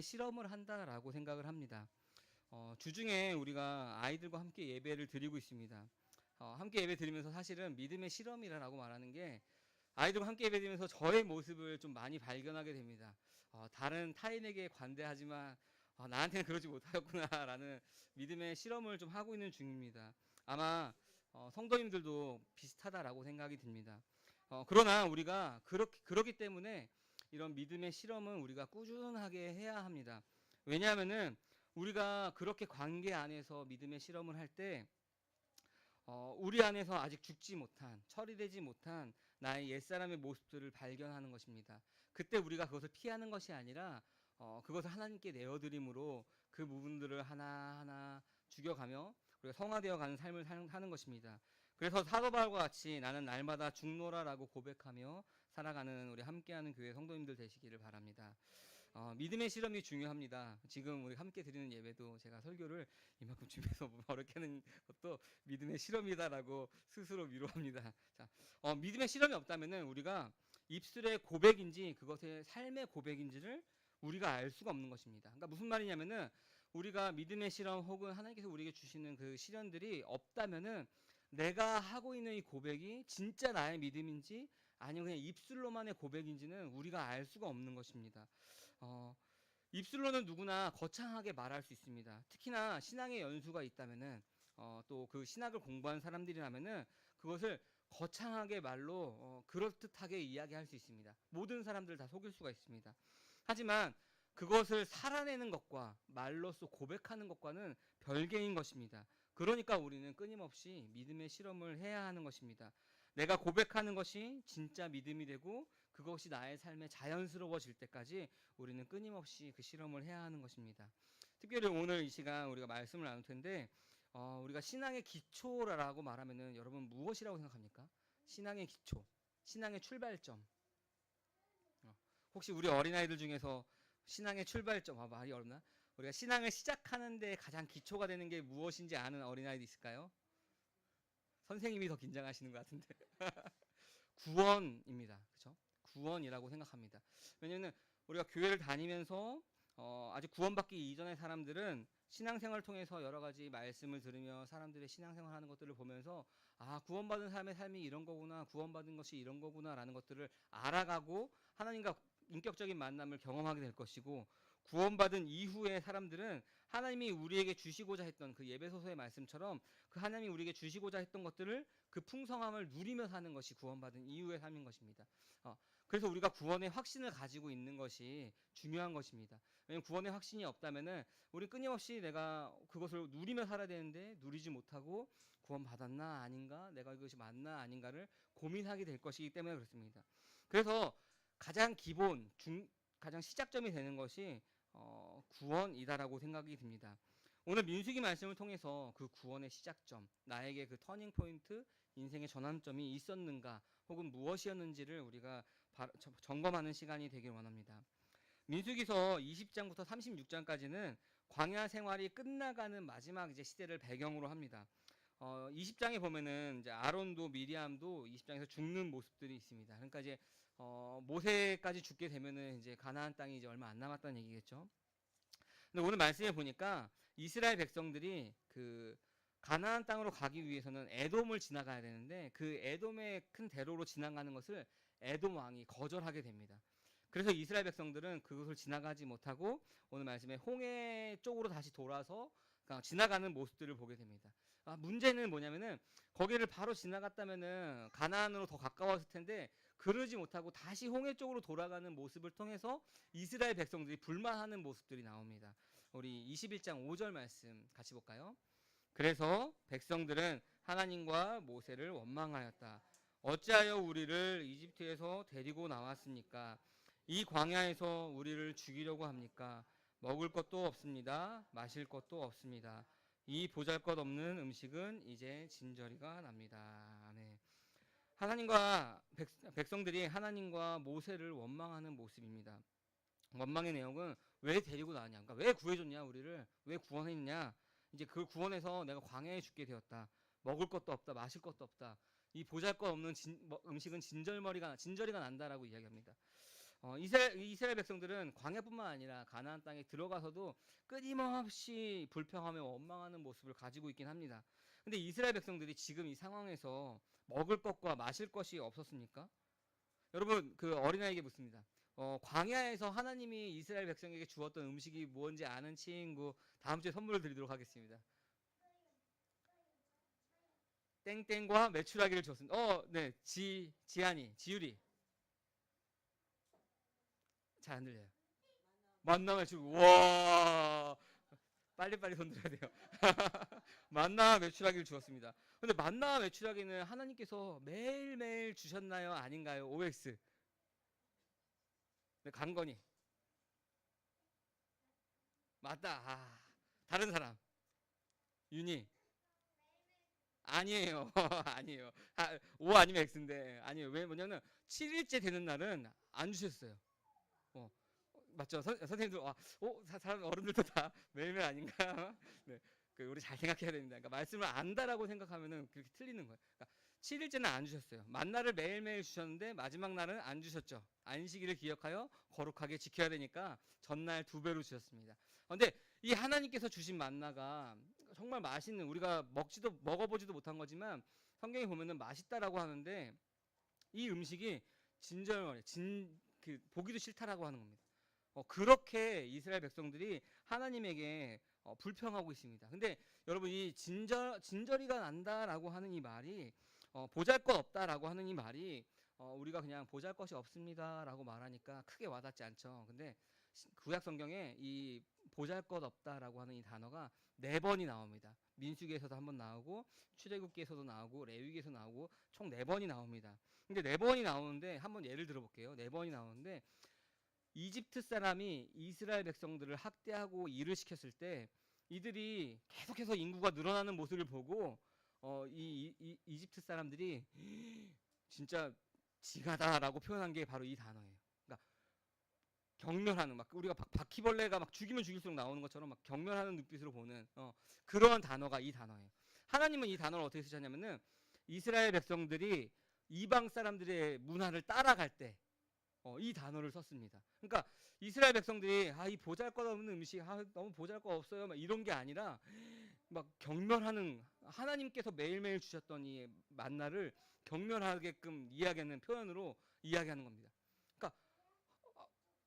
실험을 한다라고 생각을 합니다. 주중에 우리가 아이들과 함께 예배를 드리고 있습니다. 함께 예배 드리면서 사실은 믿음의 실험이라고 말하는 게 아이들과 함께 예배 드리면서 저의 모습을 좀 많이 발견하게 됩니다. 다른 타인에게 관대하지만 나한테는 그러지 못하였구나라는 믿음의 실험을 좀 하고 있는 중입니다. 아마 성도님들도 비슷하다라고 생각이 듭니다. 그러나 우리가 그렇기 때문에 이런 믿음의 실험은 우리가 꾸준하게 해야 합니다. 왜냐하면은 우리가 그렇게 관계 안에서 믿음의 실험을 할 때 우리 안에서 아직 죽지 못한, 처리되지 못한 나의 옛사람의 모습들을 발견하는 것입니다. 그때 우리가 그것을 피하는 것이 아니라 그것을 하나님께 내어드림으로 그 부분들을 하나하나 죽여가며 우리가 성화되어 가는 삶을 사는 것입니다. 그래서 사도 바울과 같이 나는 날마다 죽노라라고 고백하며 살아가는 우리 함께하는 교회 성도님들 되시기를 바랍니다. 믿음의 실험이 중요합니다. 지금 우리 함께 드리는 예배도 제가 설교를 이만큼 준비해서 어렵게 하는 것도 믿음의 실험이다라고 스스로 위로합니다. 자, 믿음의 실험이 없다면은 우리가 입술의 고백인지 그것의 삶의 고백인지를 우리가 알 수가 없는 것입니다. 그러니까 무슨 말이냐면은 우리가 믿음의 실험 혹은 하나님께서 우리에게 주시는 그 시련들이 없다면은 내가 하고 있는 이 고백이 진짜 나의 믿음인지 아니면 그냥 입술로만의 고백인지는 우리가 알 수가 없는 것입니다. 입술로는 누구나 거창하게 말할 수 있습니다. 특히나 신앙의 연수가 있다면은 또 그 신학을 공부한 사람들이라면은 그것을 거창하게 말로 그럴듯하게 이야기할 수 있습니다. 모든 사람들 다 속일 수가 있습니다. 하지만 그것을 살아내는 것과 말로써 고백하는 것과는 별개인 것입니다. 그러니까 우리는 끊임없이 믿음의 실험을 해야 하는 것입니다. 내가 고백하는 것이 진짜 믿음이 되고 그것이 나의 삶에 자연스러워질 때까지 우리는 끊임없이 그 실험을 해야 하는 것입니다. 특별히 오늘 이 시간 우리가 말씀을 나눌 텐데 우리가 신앙의 기초라고 말하면은 여러분 무엇이라고 생각합니까? 신앙의 기초, 신앙의 출발점. 혹시 우리 어린아이들 중에서 신앙의 출발점, 말이 어렵나? 우리가 신앙을 시작하는 데 가장 기초가 되는 게 무엇인지 아는 어린아이도 있을까요? 선생님이 더 긴장하시는 것 같은데. 구원입니다. 그렇죠? 구원이라고 생각합니다. 왜냐하면 우리가 교회를 다니면서 아직 구원받기 이전의 사람들은 신앙생활을 통해서 여러 가지 말씀을 들으며 사람들의 신앙생활 하는 것들을 보면서 구원받은 사람의 삶이 이런 거구나, 구원받은 것이 이런 거구나라는 것들을 알아가고 하나님과 인격적인 만남을 경험하게 될 것이고, 구원받은 이후의 사람들은 하나님이 우리에게 주시고자 했던 그 예배소서의 말씀처럼 그 하나님이 우리에게 주시고자 했던 것들을 그 풍성함을 누리며 사는 것이 구원받은 이후의 삶인 것입니다. 그래서 우리가 구원의 확신을 가지고 있는 것이 중요한 것입니다. 왜냐하면 구원의 확신이 없다면은 우리 끊임없이 내가 그것을 누리며 살아야 되는데 누리지 못하고 구원받았나 아닌가, 내가 이것이 맞나 아닌가를 고민하게 될 것이기 때문에 그렇습니다. 그래서 가장 기본, 가장 시작점이 되는 것이 구원이다라고 생각이 듭니다. 오늘 민수기 말씀을 통해서 그 구원의 시작점, 나에게 그 터닝 포인트, 인생의 전환점이 있었는가 혹은 무엇이었는지를 우리가 점검하는 시간이 되길 원합니다. 민수기서 20장부터 36장까지는 광야 생활이 끝나가는 마지막 이제 시대를 배경으로 합니다. 20장에 보면은 이제 아론도 미리암도 20장에서 죽는 모습들이 있습니다. 그러니까 이제 모세까지 죽게 되면은 이제 가나안 땅이 이제 얼마 안 남았다는 얘기겠죠. 근데 오늘 말씀에 보니까 이스라엘 백성들이 그 가나안 땅으로 가기 위해서는 에돔을 지나가야 되는데 그 에돔의 큰 대로로 지나가는 것을 에돔 왕이 거절하게 됩니다. 그래서 이스라엘 백성들은 그것을 지나가지 못하고 오늘 말씀에 홍해 쪽으로 다시 돌아서 지나가는 모습들을 보게 됩니다. 문제는 뭐냐면은 거기를 바로 지나갔다면은 가나안으로 더 가까웠을 텐데 그러지 못하고 다시 홍해 쪽으로 돌아가는 모습을 통해서 이스라엘 백성들이 불만하는 모습들이 나옵니다. 우리 21장 5절 말씀 같이 볼까요? 그래서 백성들은 하나님과 모세를 원망하였다. 어찌하여 우리를 이집트에서 데리고 나왔습니까? 이 광야에서 우리를 죽이려고 합니까? 먹을 것도 없습니다. 마실 것도 없습니다. 이 보잘것없는 음식은 이제 진저리가 납니다. 아멘. 하나님과 백성들이 하나님과 모세를 원망하는 모습입니다. 원망의 내용은 왜 데리고 나왔냐, 그러니까 왜 구해줬냐, 우리를 왜 구원했냐, 이제 그걸 구원해서 내가 광야에 죽게 되었다. 먹을 것도 없다, 마실 것도 없다. 이 보잘것없는 음식은 진저리가 난다라고 이야기합니다. 이스라엘 백성들은 광야뿐만 아니라 가나안 땅에 들어가서도 끊임없이 불평하며 원망하는 모습을 가지고 있긴 합니다. 근데 이스라엘 백성들이 지금 이 상황에서 먹을 것과 마실 것이 없었습니까? 여러분 그 어린아이에게 묻습니다. 광야에서 하나님이 이스라엘 백성에게 주었던 음식이 뭔지 아는 친구 다음 주에 선물을 드리도록 하겠습니다. 땡땡과 메추라기를 줬습니다. 네, 지율이 잘 안 들려요. 만나가 주고 와 빨리빨리 손 들어야 돼요. 만나 메추라기를 주었습니다. 근데 만나 메추라기는 하나님께서 매일매일 주셨나요? 아닌가요? OX. 네, 강건이. 맞다. 다른 사람. 윤희. 아니에요. 아니에요. O 아니면 X인데. 아니에요. 왜 뭐냐면 7일째 되는 날은 안 주셨어요. 어, 맞죠? 선생님들, 사람 어른들도 다 매일매일 아닌가? 네. 우리 잘 생각해야 됩니다. 그러니까 말씀을 안다라고 생각하면은 그렇게 틀리는 거예요. 그러니까 7일째는 안 주셨어요. 만나를 매일매일 주셨는데 마지막 날은 안 주셨죠. 안식일을 기억하여 거룩하게 지켜야 되니까 전날 2배로 주셨습니다. 근데 이 하나님께서 주신 만나가 정말 맛있는, 우리가 먹어보지도 못한 거지만 성경에 보면은 맛있다라고 하는데 이 음식이 진절머리, 보기도 싫다라고 하는 겁니다. 그렇게 이스라엘 백성들이 하나님에게 불평하고 있습니다. 근데 여러분 이 진저리가 난다라고 하는 이 말이 보잘것없다라고 하는 이 말이 우리가 그냥 보잘것이 없습니다라고 말하니까 크게 와닿지 않죠. 근데 구약 성경에 이 보잘것없다라고 하는 이 단어가 4번이 나옵니다. 민수기에서도 한번 나오고 출애굽기에서도 나오고 레위기에서 나오고 총 4번이 나옵니다. 근데 4번이 나오는데 한번 예를 들어볼게요. 4번이 나오는데 이집트 사람이 이스라엘 백성들을 학대하고 일을 시켰을 때 이들이 계속해서 인구가 늘어나는 모습을 보고 이집트 사람들이 진짜 징하다라고 표현한 게 바로 이 단어예요. 그러니까 경멸하는, 막 우리가 바퀴벌레가 막 죽이면 죽일수록 나오는 것처럼 막 경멸하는 눈빛으로 보는 그러한 단어가 이 단어예요. 하나님은 이 단어를 어떻게 쓰셨냐면은 이스라엘 백성들이 이방 사람들의 문화를 따라갈 때 이 단어를 썼습니다. 그러니까 이스라엘 백성들이 이 보잘것없는 음식, 너무 보잘것 없어요, 막 이런 게 아니라 막 경멸하는, 하나님께서 매일매일 주셨던 이 만나를 경멸하게끔 이야기하는 표현으로 이야기하는 겁니다. 그러니까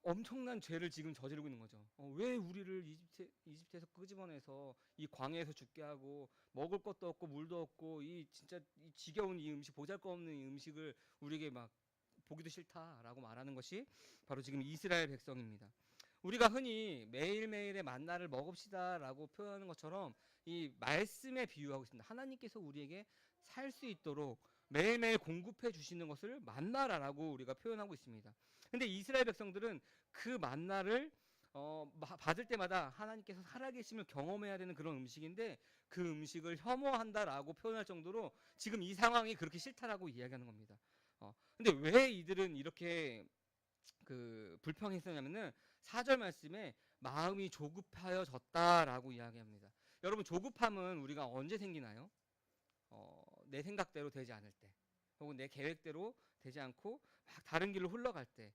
엄청난 죄를 지금 저지르고 있는 거죠. 왜 우리를 이집트에서 끄집어내서 이 광야에서 죽게 하고 먹을 것도 없고 물도 없고 진짜 이 지겨운 이 음식, 보잘것없는 이 음식을 우리에게 막 보기도 싫다라고 말하는 것이 바로 지금 이스라엘 백성입니다. 우리가 흔히 매일매일의 만나를 먹읍시다라고 표현하는 것처럼 이 말씀에 비유하고 있습니다. 하나님께서 우리에게 살 수 있도록 매일매일 공급해 주시는 것을 만나라라고 우리가 표현하고 있습니다. 근데 이스라엘 백성들은 그 만나를 받을 때마다 하나님께서 살아계심을 경험해야 되는 그런 음식인데 그 음식을 혐오한다라고 표현할 정도로 지금 이 상황이 그렇게 싫다라고 이야기하는 겁니다. 근데 왜 이들은 이렇게 불평했었냐면은 4절 말씀에 마음이 조급하여졌다라고 이야기합니다. 여러분 조급함은 우리가 언제 생기나요? 내 생각대로 되지 않을 때, 혹은 내 계획대로 되지 않고 막 다른 길로 흘러갈 때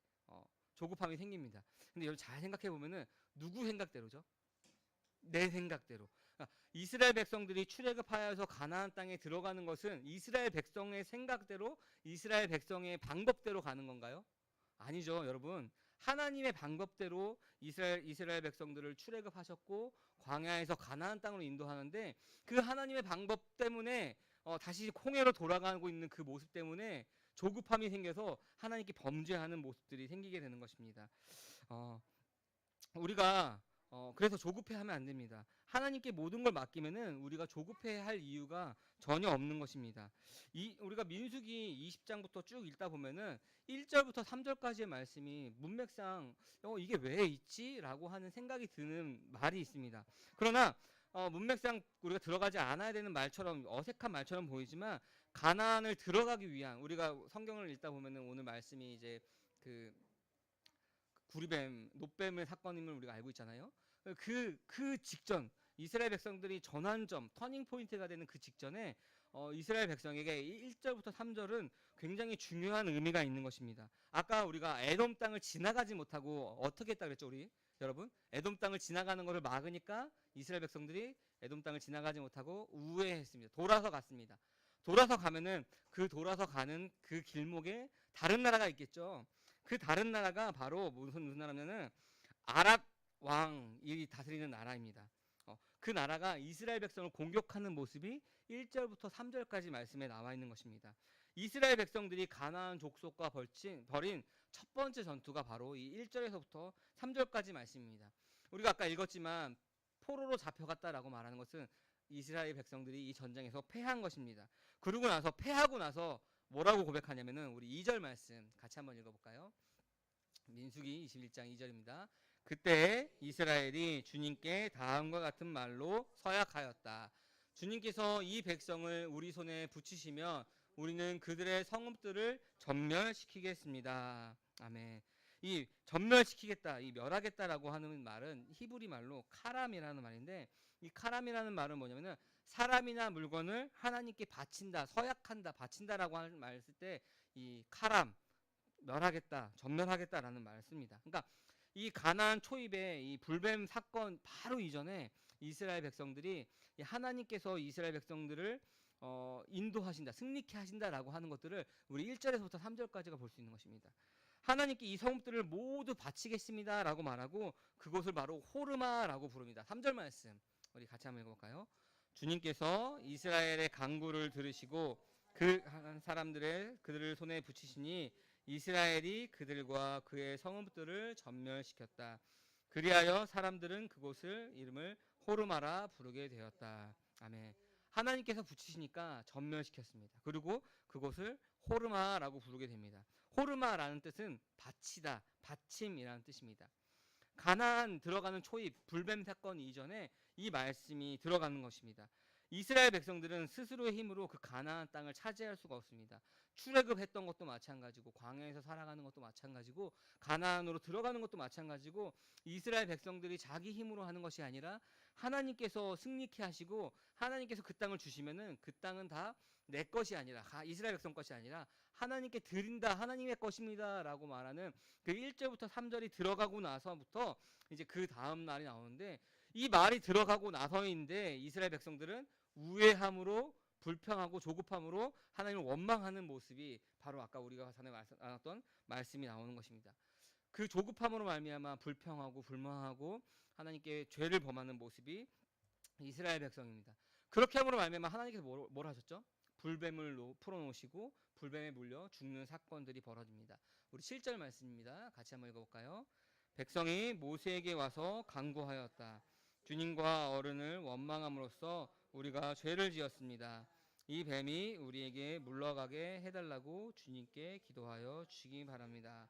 조급함이 생깁니다. 근데 여러분 잘 생각해 보면은 누구 생각대로죠? 내 생각대로. 이스라엘 백성들이 출애굽하여서 가나안 땅에 들어가는 것은 이스라엘 백성의 생각대로, 이스라엘 백성의 방법대로 가는 건가요? 아니죠, 여러분. 하나님의 방법대로 이스라엘 백성들을 출애굽하셨고 광야에서 가나안 땅으로 인도하는데 그 하나님의 방법 때문에 다시 홍해로 돌아가고 있는 그 모습 때문에 조급함이 생겨서 하나님께 범죄하는 모습들이 생기게 되는 것입니다. 우리가 그래서 조급해하면 안 됩니다. 하나님께 모든 걸 맡기면은 우리가 조급해할 이유가 전혀 없는 것입니다. 우리가 민수기 20장부터 쭉 읽다 보면은 1절부터 3절까지의 말씀이 문맥상 이게 왜 있지라고 하는 생각이 드는 말이 있습니다. 그러나 문맥상 우리가 들어가지 않아야 되는 말처럼, 어색한 말처럼 보이지만 가나안을 들어가기 위한, 우리가 성경을 읽다 보면은 오늘 말씀이 이제 구리뱀, 놋뱀의 사건임을 우리가 알고 있잖아요. 그 직전, 이스라엘 백성들이 전환점, 터닝 포인트가 되는 그 직전에 이스라엘 백성에게 1절부터 3절은 굉장히 중요한 의미가 있는 것입니다. 아까 우리가 에돔 땅을 지나가지 못하고 어떻게 했다 그랬죠, 우리 여러분? 에돔 땅을 지나가는 것을 막으니까 이스라엘 백성들이 에돔 땅을 지나가지 못하고 우회했습니다. 돌아서 갔습니다. 돌아서 가면은 그 돌아서 가는 그 길목에 다른 나라가 있겠죠. 그 다른 나라가 바로 무슨 나라냐면은 아랍 왕이 다스리는 나라입니다. 그 나라가 이스라엘 백성을 공격하는 모습이 1절부터 3절까지 말씀에 나와 있는 것입니다. 이스라엘 백성들이 가나안 족속과 벌인 첫 번째 전투가 바로 이 1절에서부터 3절까지 말씀입니다. 우리가 아까 읽었지만 포로로 잡혀갔다라고 말하는 것은 이스라엘 백성들이 이 전쟁에서 패한 것입니다. 그러고 나서 패하고 나서 뭐라고 고백하냐면은 우리 2절 말씀 같이 한번 읽어볼까요? 민수기 21장 2절입니다. 그때 이스라엘이 주님께 다음과 같은 말로 서약하였다. 주님께서 이 백성을 우리 손에 붙이시면 우리는 그들의 성읍들을 전멸시키겠습니다. 아멘. 이 전멸시키겠다, 이 멸하겠다라고 하는 말은 히브리 말로 카람이라는 말인데, 이 카람이라는 말은 뭐냐면은 사람이나 물건을 하나님께 바친다, 서약한다, 바친다라고 하는 말을 쓸 때 이 카람, 멸하겠다, 전멸하겠다라는 말을 씁니다. 그러니까 이 가나안 초입의 이 불뱀 사건 바로 이전에 이스라엘 백성들이 하나님께서 이스라엘 백성들을 인도하신다, 승리케 하신다라고 하는 것들을 우리 1절에서부터 3절까지가 볼 수 있는 것입니다. 하나님께 이 성읍들을 모두 바치겠습니다라고 말하고 그곳을 바로 호르마라고 부릅니다. 3절 말씀 우리 같이 한번 읽어볼까요? 주님께서 이스라엘의 간구를 들으시고 그 사람들의 그들을 손에 붙이시니 이스라엘이 그들과 그의 성읍들을 전멸시켰다. 그리하여 사람들은 그곳을 이름을 호르마라 부르게 되었다. 아멘. 하나님께서 붙이시니까 전멸시켰습니다. 그리고 그곳을 호르마라고 부르게 됩니다. 호르마라는 뜻은 바치다, 받침이라는 뜻입니다. 가나안 들어가는 초입 불뱀 사건 이전에 이 말씀이 들어가는 것입니다. 이스라엘 백성들은 스스로의 힘으로 그 가나안 땅을 차지할 수가 없습니다. 출애굽했던 것도 마찬가지고 광야에서 살아가는 것도 마찬가지고 가나안으로 들어가는 것도 마찬가지고 이스라엘 백성들이 자기 힘으로 하는 것이 아니라 하나님께서 승리케 하시고 하나님께서 그 땅을 주시면은 그 땅은 다 내 것이 아니라 이스라엘 백성 것이 아니라 하나님께 드린다, 하나님의 것입니다라고 말하는 그 1절부터 3절이 들어가고 나서부터 이제 그 다음 날이 나오는데, 이 말이 들어가고 나서인데 이스라엘 백성들은 우회함으로, 불평하고 조급함으로 하나님을 원망하는 모습이 바로 아까 우리가 전에 나눴던 말씀이 나오는 것입니다. 그 조급함으로 말미암아 불평하고 불만하고 하나님께 죄를 범하는 모습이 이스라엘 백성입니다. 그렇게 함으로 말미암아 하나님께서 뭘 하셨죠? 불뱀을 풀어놓으시고 불뱀에 물려 죽는 사건들이 벌어집니다. 우리 7절 말씀입니다. 같이 한번 읽어볼까요? 백성이 모세에게 와서 간구하였다. 주님과 어른을 원망함으로써 우리가 죄를 지었습니다. 이 뱀이 우리에게 물러가게 해달라고 주님께 기도하여 주시기 바랍니다.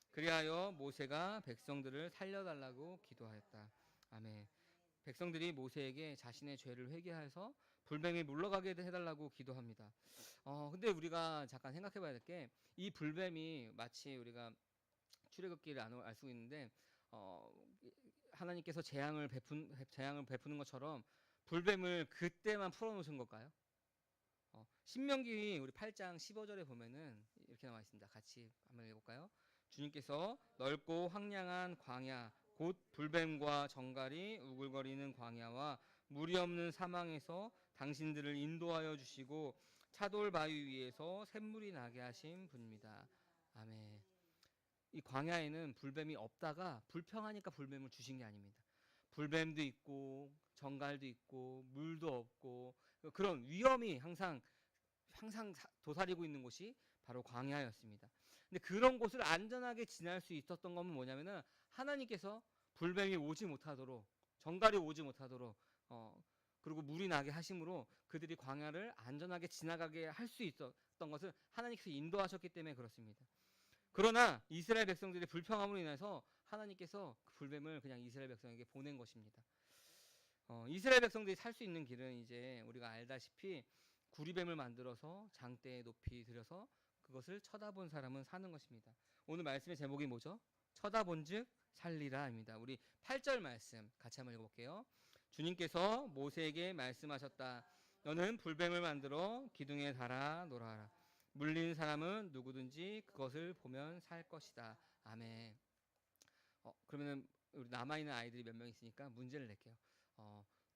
그리하여 모세가 백성들을 살려달라고 기도하였다. 아멘. 백성들이 모세에게 자신의 죄를 회개해서 불뱀이 물러가게 해달라고 기도합니다. 근데 우리가 잠깐 생각해 봐야 될 게, 이 불뱀이 마치 우리가 출애굽기를 알 수 있는데 하나님께서 재앙을 베푸는 것처럼 불뱀을 그때만 풀어놓으신 걸까요? 신명기 우리 8장 15절에 보면은 이렇게 나와 있습니다. 같이 한번 읽어볼까요? 주님께서 넓고 황량한 광야, 곧 불뱀과 정갈이 우글거리는 광야와 물이 없는 사망에서 당신들을 인도하여 주시고 차돌 바위 위에서 샘물이 나게 하신 분입니다. 아멘. 이 광야에는 불뱀이 없다가 불평하니까 불뱀을 주신 게 아닙니다. 불뱀도 있고 정갈도 있고 물도 없고 그런 위험이 항상 도사리고 있는 곳이 바로 광야였습니다. 근데 그런 곳을 안전하게 지날 수 있었던 건 뭐냐면은 하나님께서 불뱀이 오지 못하도록, 정갈이 오지 못하도록 그리고 물이 나게 하심으로 그들이 광야를 안전하게 지나가게 할 수 있었던 것을 하나님께서 인도하셨기 때문에 그렇습니다. 그러나 이스라엘 백성들의 불평함으로 인해서 하나님께서 그 불뱀을 그냥 이스라엘 백성에게 보낸 것입니다. 이스라엘 백성들이 살 수 있는 길은 이제 우리가 알다시피 구리뱀을 만들어서 장대에 높이 들여서 그것을 쳐다본 사람은 사는 것입니다. 오늘 말씀의 제목이 뭐죠? 쳐다본즉 살리라입니다. 우리 8절 말씀 같이 한번 읽어볼게요. 주님께서 모세에게 말씀하셨다. 너는 불뱀을 만들어 기둥에 달아 놓아라. 물린 사람은 누구든지 그것을 보면 살 것이다. 아멘. 그러면은 우리 남아있는 아이들이 몇 명 있으니까 문제를 낼게요.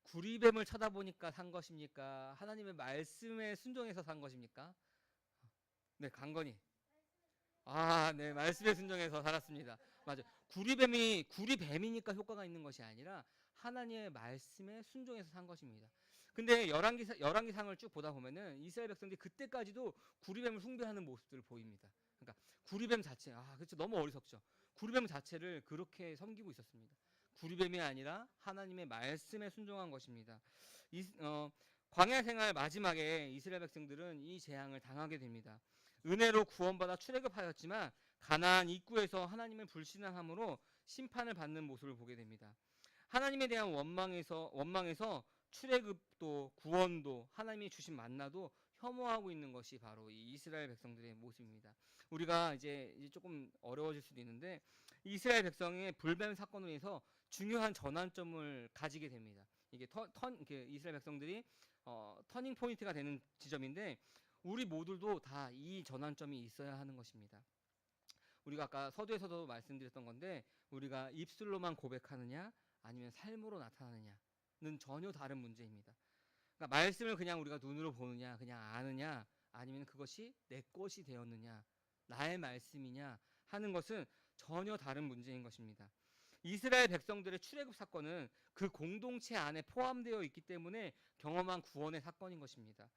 구리뱀을 쳐다보니까 산 것입니까? 하나님의 말씀에 순종해서 산 것입니까? 네, 강건이. 네, 말씀에 순종해서 살았습니다. 맞아요. 구리뱀이니까 효과가 있는 것이 아니라 하나님의 말씀에 순종해서 산 것입니다. 근데 열왕기상을 쭉 보다 보면은 이스라엘 백성들이 그때까지도 구리뱀을 숭배하는 모습들을 보입니다. 그러니까 구리뱀 자체, 그렇죠. 너무 어리석죠. 구리뱀 자체를 그렇게 섬기고 있었습니다. 구리뱀이 아니라 하나님의 말씀에 순종한 것입니다. 광야 생활 마지막에 이스라엘 백성들은 이 재앙을 당하게 됩니다. 은혜로 구원받아 출애굽하였지만 가나안 입구에서 하나님을 불신앙함으로 심판을 받는 모습을 보게 됩니다. 하나님에 대한 원망에서 출애굽도 구원도 하나님이 주신 만나도 혐오하고 있는 것이 바로 이 이스라엘 백성들의 모습입니다. 우리가 이제 조금 어려워질 수도 있는데 이스라엘 백성의 불뱀 사건으로 인해서 중요한 전환점을 가지게 됩니다. 이게 이스라엘 백성들이 터닝 포인트가 되는 지점인데 우리 모두도 다 이 전환점이 있어야 하는 것입니다. 우리가 아까 서두에서도 말씀드렸던 건데 우리가 입술로만 고백하느냐 아니면 삶으로 나타나느냐는 전혀 다른 문제입니다. 그러니까 말씀을 그냥 우리가 눈으로 보느냐 그냥 아느냐 아니면 그것이 내 것이 되었느냐 나의 말씀이냐 하는 것은 전혀 다른 문제인 것입니다. 이스라엘 백성들의 출애굽 사건은 그 공동체 안에 포함되어 있기 때문에 경험한 구원의 사건인 것입니다.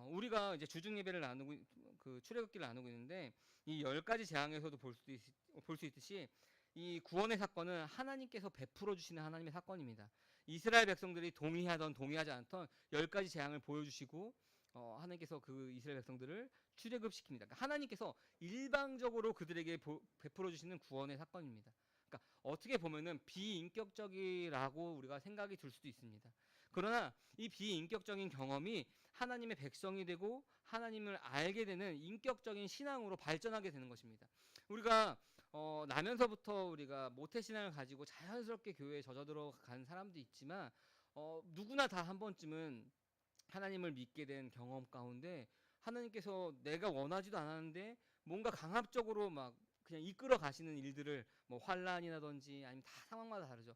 우리가 이제 주중 예배를 나누고 그 출애굽기를 나누고 있는데 이 10가지 재앙에서도 볼 수 있듯이 이 구원의 사건은 하나님께서 베풀어 주시는 하나님의 사건입니다. 이스라엘 백성들이 동의하던 동의하지 않던 10가지 재앙을 보여주시고 하나님께서 그 이스라엘 백성들을 출애굽시킵니다. 그러니까 하나님께서 일방적으로 그들에게 베풀어 주시는 구원의 사건입니다. 그러니까 어떻게 보면은 비인격적이라고 우리가 생각이 들 수도 있습니다. 그러나 이 비인격적인 경험이 하나님의 백성이 되고 하나님을 알게 되는 인격적인 신앙으로 발전하게 되는 것입니다. 우리가 나면서부터 우리가 모태신앙을 가지고 자연스럽게 교회에 젖어들어간 사람도 있지만 누구나 다 한 번쯤은 하나님을 믿게 된 경험 가운데 하나님께서 내가 원하지도 않았는데 뭔가 강압적으로 막 그냥 이끌어 가시는 일들을 뭐 환난이라든지 아니면 다 상황마다 다르죠.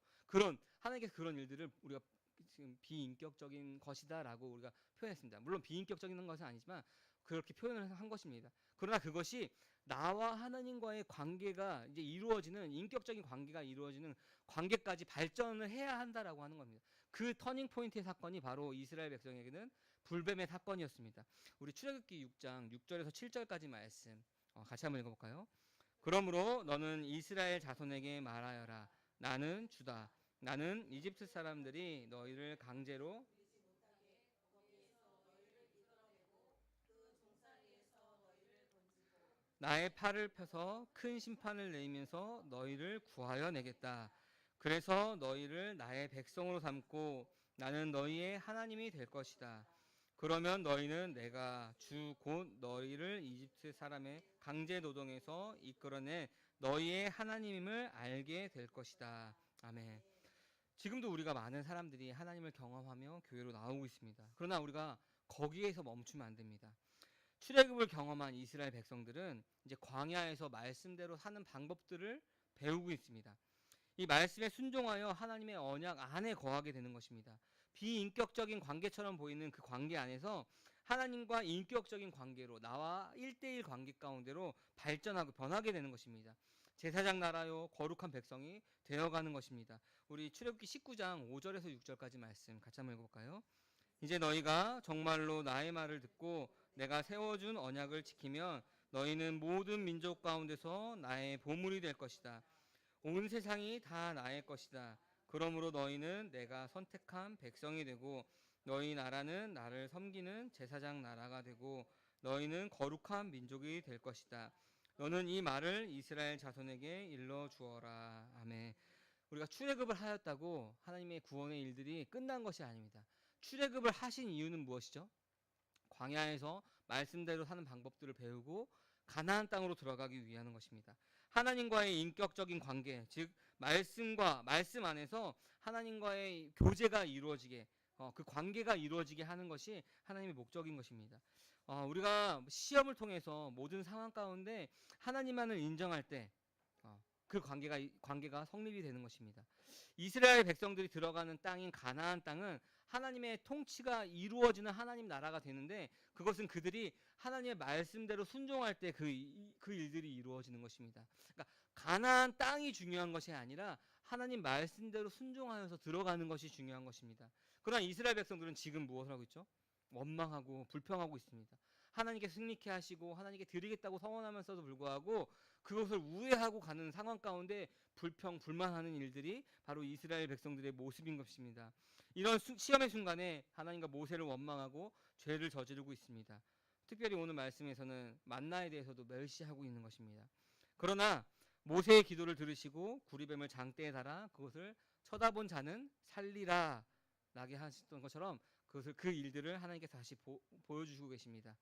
하나님께서 그런 일들을 우리가 지금 비인격적인 것이다라고 우리가 표현했습니다. 물론 비인격적인 것은 아니지만 그렇게 표현을 한 것입니다. 그러나 그것이 나와 하나님과의 관계가 이제 이루어지는 인격적인 관계가 이루어지는 관계까지 발전을 해야 한다라고 하는 겁니다. 그 터닝 포인트의 사건이 바로 이스라엘 백성에게는 불뱀의 사건이었습니다. 우리 출애굽기 6장 6절에서 7절까지 말씀 같이 한번 읽어볼까요? 그러므로 너는 이스라엘 자손에게 말하여라. 나는 주다. 나는 이집트 사람들이 너희를 강제로 나의 팔을 펴서 큰 심판을 내리면서 너희를 구하여 내겠다. 그래서 너희를 나의 백성으로 삼고 나는 너희의 하나님이 될 것이다. 그러면 너희는 내가 주 곧 너희를 이집트 사람의 강제 노동에서 이끌어낸 너희의 하나님임을 알게 될 것이다. 아멘. 지금도 우리가 많은 사람들이 하나님을 경험하며 교회로 나오고 있습니다. 그러나 우리가 거기에서 멈추면 안 됩니다. 출애굽을 경험한 이스라엘 백성들은 이제 광야에서 말씀대로 사는 방법들을 배우고 있습니다. 이 말씀에 순종하여 하나님의 언약 안에 거하게 되는 것입니다. 비인격적인 관계처럼 보이는 그 관계 안에서 하나님과 인격적인 관계로 나와 1대1 관계 가운데로 발전하고 변하게 되는 것입니다. 제사장 나라요 거룩한 백성이 되어가는 것입니다. 우리 출애굽기 19장 5절에서 6절까지 말씀 같이 한번 읽어볼까요? 이제 너희가 정말로 나의 말을 듣고 내가 세워준 언약을 지키면 너희는 모든 민족 가운데서 나의 보물이 될 것이다. 온 세상이 다 나의 것이다. 그러므로 너희는 내가 선택한 백성이 되고 너희 나라는 나를 섬기는 제사장 나라가 되고 너희는 거룩한 민족이 될 것이다. 너는 이 말을 이스라엘 자손에게 일러 주어라. 아멘. 우리가 출애굽을 하였다고 하나님의 구원의 일들이 끝난 것이 아닙니다. 출애굽을 하신 이유는 무엇이죠? 광야에서 말씀대로 사는 방법들을 배우고 가나안 땅으로 들어가기 위한 것입니다. 하나님과의 인격적인 관계, 즉 말씀 안에서 하나님과의 교제가 이루어지게 그 관계가 이루어지게 하는 것이 하나님의 목적인 것입니다. 우리가 시험을 통해서 모든 상황 가운데 하나님만을 인정할 때 그 관계가 성립이 되는 것입니다. 이스라엘 백성들이 들어가는 땅인 가나안 땅은 하나님의 통치가 이루어지는 하나님 나라가 되는데, 그것은 그들이 하나님의 말씀대로 순종할 때 그 일들이 이루어지는 것입니다. 그러니까 가나안 땅이 중요한 것이 아니라 하나님 말씀대로 순종하여서 들어가는 것이 중요한 것입니다. 그러나 이스라엘 백성들은 지금 무엇을 하고 있죠? 원망하고 불평하고 있습니다. 하나님께 승리케 하시고 하나님께 드리겠다고 선언하면서도 불구하고 그것을 우회하고 가는 상황 가운데 불평, 불만하는 일들이 바로 이스라엘 백성들의 모습인 것입니다. 이런 시험의 순간에 하나님과 모세를 원망하고 죄를 저지르고 있습니다. 특별히 오늘 말씀에서는 만나에 대해서도 멸시하고 있는 것입니다. 그러나 모세의 기도를 들으시고 구리뱀을 장대에 달아 그것을 쳐다본 자는 살리라 라게 하셨던 것처럼 그 일들을 하나님께서 다시 보여주시고 계십니다.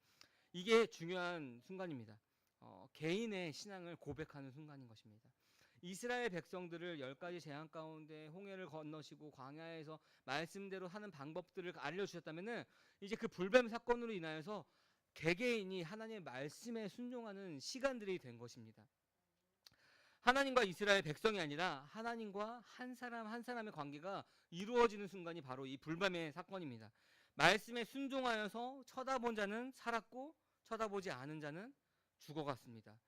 이게 중요한 순간입니다. 개인의 신앙을 고백하는 순간인 것입니다. 이스라엘 백성들을 10가지 재앙 가운데 홍해를 건너시고 광야에서 말씀대로 하는 방법들을 알려주셨다면, 이제 그 불뱀 사건으로 인하여서 개개인이 하나님의 말씀에 순종하는 시간들이 된 것입니다. 하나님과 이스라엘 백성이 아니라 하나님과 한 사람 한 사람의 관계가 이루어지는 순간이 바로 이 불뱀의 사건입니다. 말씀에 순종하여서 쳐다본 자는 살았고 쳐다보지 않은 자는 죽어갔습니다.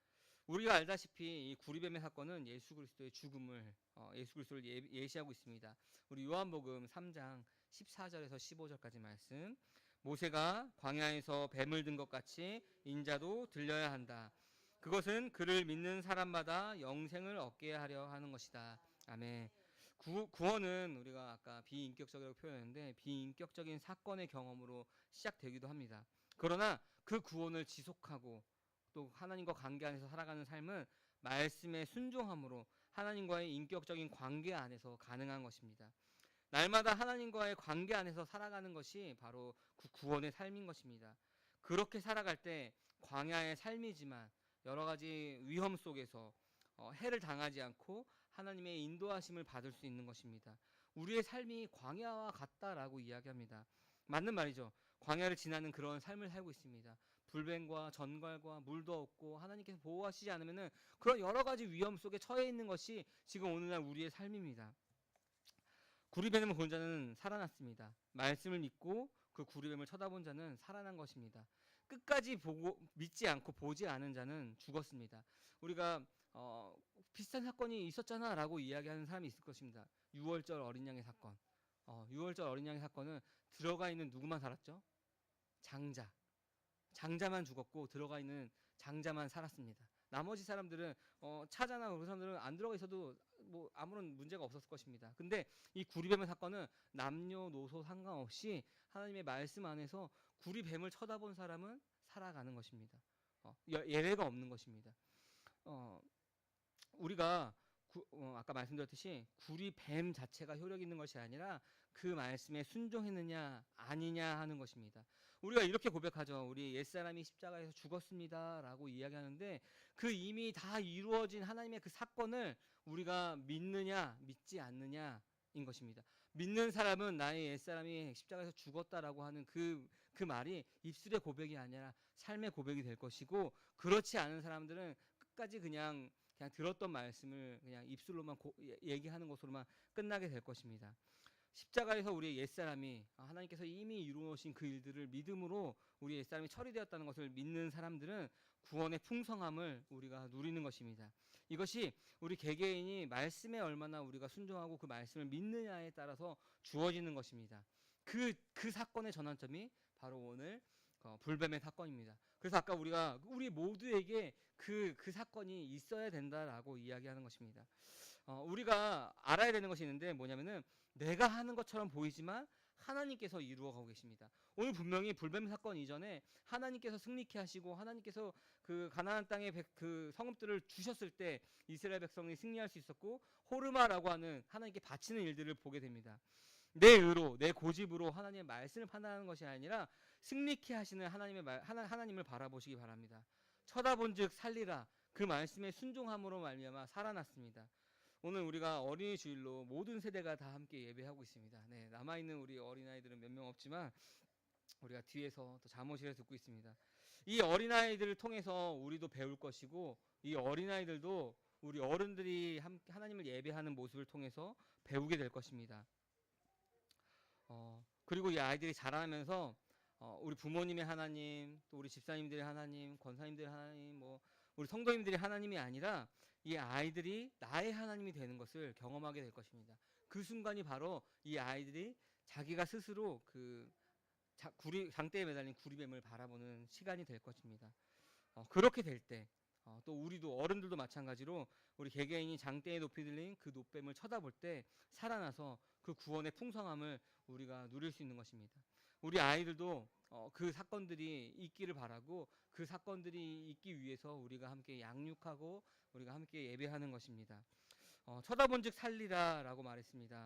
우리가 알다시피 이 구리뱀의 사건은 예수 그리스도의 죽음을, 예수 그리스도를 예시하고 있습니다. 우리 요한복음 3장 14절에서 15절까지 말씀. 모세가 광야에서 뱀을 든 것 같이 인자도 들려야 한다. 그것은 그를 믿는 사람마다 영생을 얻게 하려 하는 것이다. 아멘. 구원은 우리가 아까 비인격적이라고 표현했는데 비인격적인 사건의 경험으로 시작되기도 합니다. 그러나 그 구원을 지속하고 또 하나님과 관계 안에서 살아가는 삶은 말씀에 순종함으로 하나님과의 인격적인 관계 안에서 가능한 것입니다. 날마다 하나님과의 관계 안에서 살아가는 것이 바로 그 구원의 삶인 것입니다. 그렇게 살아갈 때 광야의 삶이지만 여러 가지 위험 속에서 해를 당하지 않고 하나님의 인도하심을 받을 수 있는 것입니다. 우리의 삶이 광야와 같다라고 이야기합니다. 맞는 말이죠. 광야를 지나는 그런 삶을 살고 있습니다. 불뱀과 전갈과 물도 없고 하나님께서 보호하시지 않으면 그런 여러 가지 위험 속에 처해 있는 것이 지금 오늘날 우리의 삶입니다. 구리뱀을 본 자는 살아났습니다. 말씀을 믿고 그 구리뱀을 쳐다본 자는 살아난 것입니다. 끝까지 믿지 않고 보지 않은 자는 죽었습니다. 우리가 비슷한 사건이 있었잖아 라고 이야기하는 사람이 있을 것입니다. 6월절 어린 양의 사건. 6월절 어린 양의 사건은 들어가 있는 누구만 살았죠? 장자만 죽었고 들어가 있는 장자만 살았습니다. 나머지 사람들은 차자나 그런 사람들은 안 들어가 있어도 뭐 아무런 문제가 없었을 것입니다. 근데 이 구리뱀의 사건은 남녀노소 상관없이 하나님의 말씀 안에서 구리뱀을 쳐다본 사람은 살아가는 것입니다. 예외가 없는 것입니다. 우리가 아까 말씀드렸듯이 구리뱀 자체가 효력 있는 것이 아니라 그 말씀에 순종했느냐 아니냐 하는 것입니다. 우리가 이렇게 고백하죠. 우리 옛사람이 십자가에서 죽었습니다 라고 이야기하는데 그 이미 다 이루어진 하나님의 그 사건을 우리가 믿느냐 믿지 않느냐인 것입니다. 믿는 사람은 나의 옛사람이 십자가에서 죽었다라고 하는 그 말이 입술의 고백이 아니라 삶의 고백이 될 것이고, 그렇지 않은 사람들은 끝까지 그냥 들었던 말씀을 그냥 입술로만 얘기하는 것으로만 끝나게 될 것입니다. 십자가에서 우리의 옛사람이 하나님께서 이미 이루어진 그 일들을 믿음으로 우리 옛사람이 처리되었다는 것을 믿는 사람들은 구원의 풍성함을 우리가 누리는 것입니다. 이것이 우리 개개인이 말씀에 얼마나 우리가 순종하고 그 말씀을 믿느냐에 따라서 주어지는 것입니다. 그 사건의 전환점이 바로 오늘 불뱀의 사건입니다. 그래서 아까 우리 모두에게 그 사건이 있어야 된다라고 이야기하는 것입니다. 우리가 알아야 되는 것이 있는데 뭐냐면은 내가 하는 것처럼 보이지만 하나님께서 이루어가고 계십니다. 오늘 분명히 불뱀 사건 이전에 하나님께서 승리케 하시고 하나님께서 그 가나안 땅의 그 성읍들을 주셨을 때 이스라엘 백성이 승리할 수 있었고, 호르마라고 하는 하나님께 바치는 일들을 보게 됩니다. 내 의로 내 고집으로 하나님의 말씀을 판단하는 것이 아니라 승리케 하시는 하나님을 바라보시기 바랍니다. 쳐다본즉 살리라. 그 말씀에 순종함으로 말미암아 살아났습니다. 오늘 우리가 어린이 주일로 모든 세대가 다 함께 예배하고 있습니다. 네, 남아있는 우리 어린아이들은 몇 명 없지만 우리가 뒤에서 또 잠옷이라 듣고 있습니다. 이 어린아이들을 통해서 우리도 배울 것이고 이 어린아이들도 우리 어른들이 하나님을 예배하는 모습을 통해서 배우게 될 것입니다. 그리고 이 아이들이 자라면서 우리 부모님의 하나님, 또 우리 집사님들의 하나님, 권사님들의 하나님, 뭐 우리 성도님들의 하나님이 아니라 이 아이들이 나의 하나님이 되는 것을 경험하게 될 것입니다. 그 순간이 바로 이 아이들이 자기가 스스로 그 장대에 매달린 구리뱀을 바라보는 시간이 될 것입니다. 그렇게 될 때, 또 우리도 어른들도 마찬가지로 우리 개개인이 장대에 높이 들린 그 노뱀을 쳐다볼 때 살아나서 그 구원의 풍성함을 우리가 누릴 수 있는 것입니다. 우리 아이들도 그 사건들이 있기를 바라고 그 사건들이 있기 위해서 우리가 함께 양육하고 우리가 함께 예배하는 것입니다. 쳐다본즉 살리라라고 말했습니다.